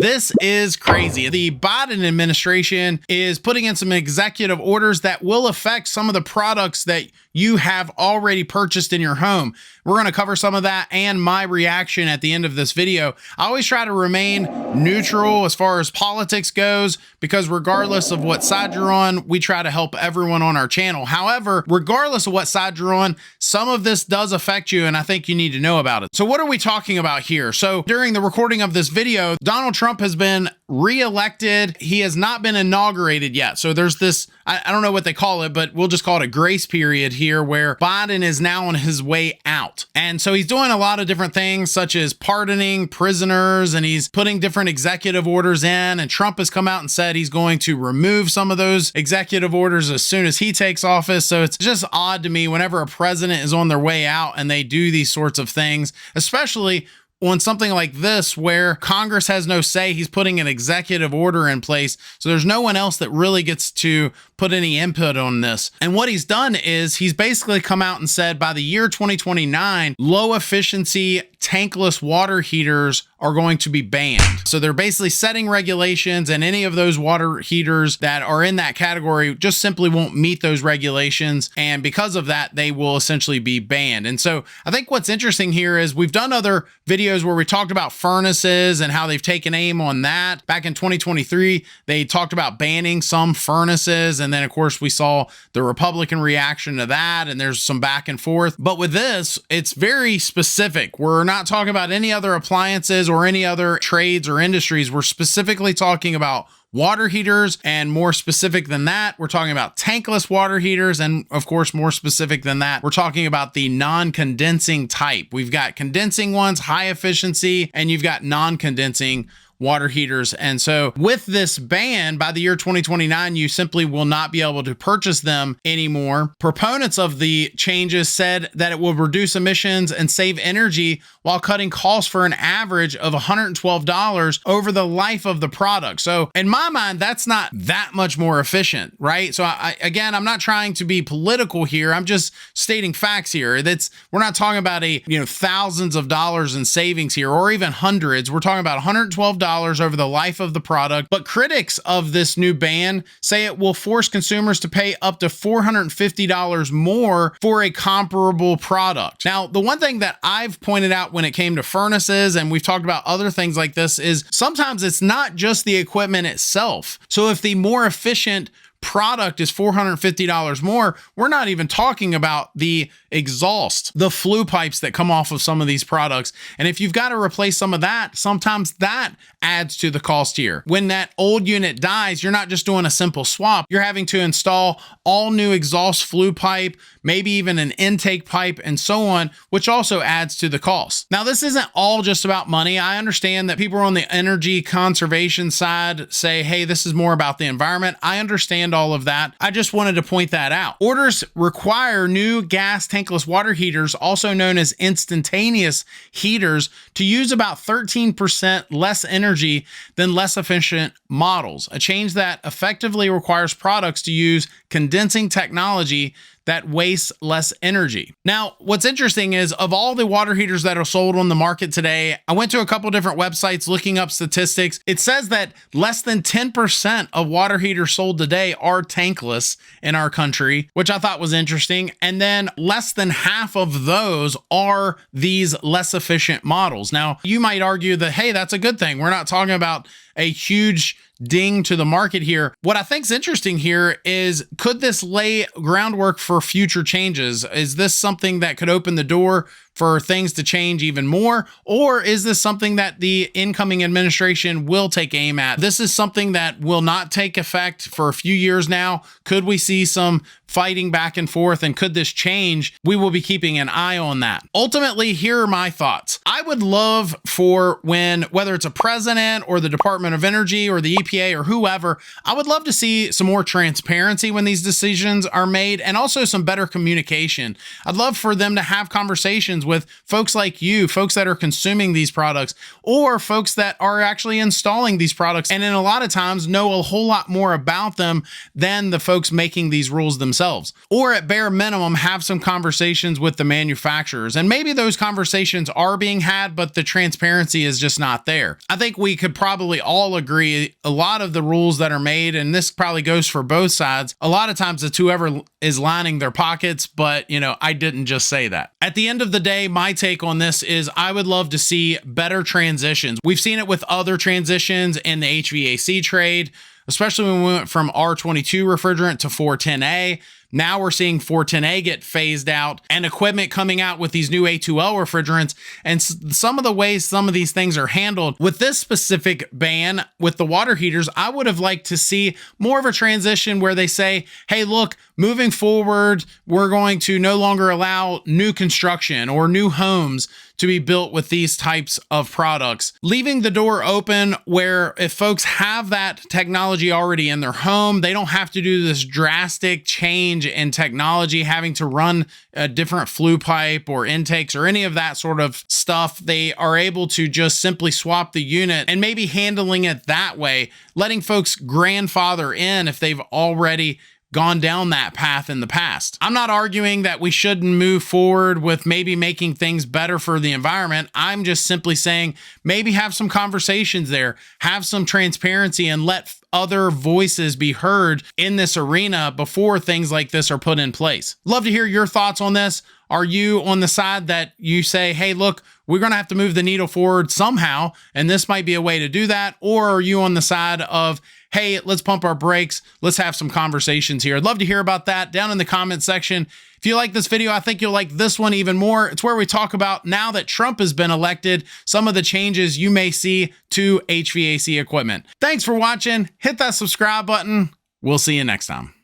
This is crazy. The Biden administration is putting in some executive orders that will affect some of the products that you have already purchased in your home. We're going to cover some of that and my reaction at the end of this video. I always try to remain neutral as far as politics goes, because regardless of what side you're on, we try to help everyone on our channel. However, regardless of what side you're on, some of this does affect you, and I think you need to know about it. So what are we talking about here? So during the recording of this video, Donald Trump has been re-elected. He has not been inaugurated yet. So there's this, I don't know what they call it, but we'll just call it a grace period here where Biden is now on his way out. And so he's doing a lot of different things, such as pardoning prisoners, and he's putting different executive orders in. And Trump has come out and said he's going to remove some of those executive orders as soon as he takes office. So it's just odd to me whenever a president is on their way out and they do these sorts of things, especially on something like this where Congress has no say. He's putting an executive order in place, so there's no one else that really gets to put any input on this. And what he's done is he's basically come out and said by the year 2029, low efficiency tankless water heaters are going to be banned. So they're basically setting regulations, and any of those water heaters that are in that category just simply won't meet those regulations. And because of that, they will essentially be banned. And so I think what's interesting here is we've done other videos where we talked about furnaces and how they've taken aim on that. Back in 2023, they talked about banning some furnaces. And then of course we saw the Republican reaction to that, and there's some back and forth. But with this, it's very specific. We're not talking about any other appliances or any other trades or industries. We're specifically talking about water heaters, and more specific than that, we're talking about tankless water heaters. And of course, more specific than that, we're talking about the non-condensing type. We've got condensing ones, high efficiency, and you've got non-condensing water heaters. And so with this ban, by the year 2029, you simply will not be able to purchase them anymore. Proponents of the changes said that it will reduce emissions and save energy while cutting costs for an average of $112 over the life of the product. So in my mind, that's not that much more efficient, right? So again, I'm not trying to be political here. I'm just stating facts here. We're not talking about thousands of dollars in savings here, or even hundreds. We're talking about $112 over the life of the product. But critics of this new ban say it will force consumers to pay up to $450 more for a comparable product. Now, the one thing that I've pointed out when it came to furnaces, and we've talked about other things like this, is sometimes it's not just the equipment itself. So if the more efficient product is $450 more, we're not even talking about the exhaust, the flue pipes that come off of some of these products. And if you've got to replace some of that, sometimes that adds to the cost here. When that old unit dies, you're not just doing a simple swap. You're having to install all new exhaust flue pipe, maybe even an intake pipe, and so on, which also adds to the cost. Now, this isn't all just about money. I understand that people on the energy conservation side say, hey, this is more about the environment. I understand all of that. I just wanted to point that out. Orders require new gas tankless water heaters, also known as instantaneous heaters, to use about 13% less energy than less efficient models, a change that effectively requires products to use condensing technology that wastes less energy. Now, what's interesting is, of all the water heaters that are sold on the market today, I went to a couple different websites looking up statistics. It says that less than 10% of water heaters sold today are tankless in our country, which I thought was interesting. And then less than half of those are these less efficient models. Now, you might argue that, hey, that's a good thing. We're not talking about a huge ding to the market here. What I think is interesting here is, could this lay groundwork for future changes? Is this something that could open the door for things to change even more? Or is this something that the incoming administration will take aim at? This is something that will not take effect for a few years now. Could we see some fighting back and forth, and could this change? We will be keeping an eye on that. Ultimately, here are my thoughts. I would love for whether it's a president or the Department of Energy or the EPA or whoever, I would love to see some more transparency when these decisions are made, and also some better communication. I'd love for them to have conversations with folks like you, folks that are consuming these products, or folks that are actually installing these products, and in a lot of times know a whole lot more about them than the folks making these rules themselves. Or at bare minimum, have some conversations with the manufacturers. And maybe those conversations are being had, but the transparency is just not there. I think we could probably all agree a lot of the rules that are made, and this probably goes for both sides, a lot of times it's whoever is lining their pockets, but I didn't just say that. At the end of the day, my take on this is I would love to see better transitions. We've seen it with other transitions in the HVAC trade, especially when we went from R22 refrigerant to 410A. Now we're seeing 410A get phased out and equipment coming out with these new A2L refrigerants. And some of the ways some of these things are handled with this specific ban with the water heaters, I would have liked to see more of a transition where they say, hey, look, moving forward, we're going to no longer allow new construction or new homes to be built with these types of products, leaving the door open where if folks have that technology already in their home, they don't have to do this drastic change in technology, having to run a different flue pipe or intakes or any of that sort of stuff. They are able to just simply swap the unit and maybe handling it that way, letting folks grandfather in if they've already gone down that path in the past. I'm not arguing that we shouldn't move forward with maybe making things better for the environment. I'm just simply saying maybe have some conversations there, have some transparency, and let other voices be heard in this arena before things like this are put in place. Love to hear your thoughts on this. Are you on the side that you say, hey, look, we're going to have to move the needle forward somehow, and this might be a way to do that? Or are you on the side of, hey, let's pump our brakes, let's have some conversations here? I'd love to hear about that down in the comment section. If you like this video, I think you'll like this one even more. It's where we talk about, now that Trump has been elected, some of the changes you may see to HVAC equipment. Thanks for watching. Hit that subscribe button. We'll see you next time.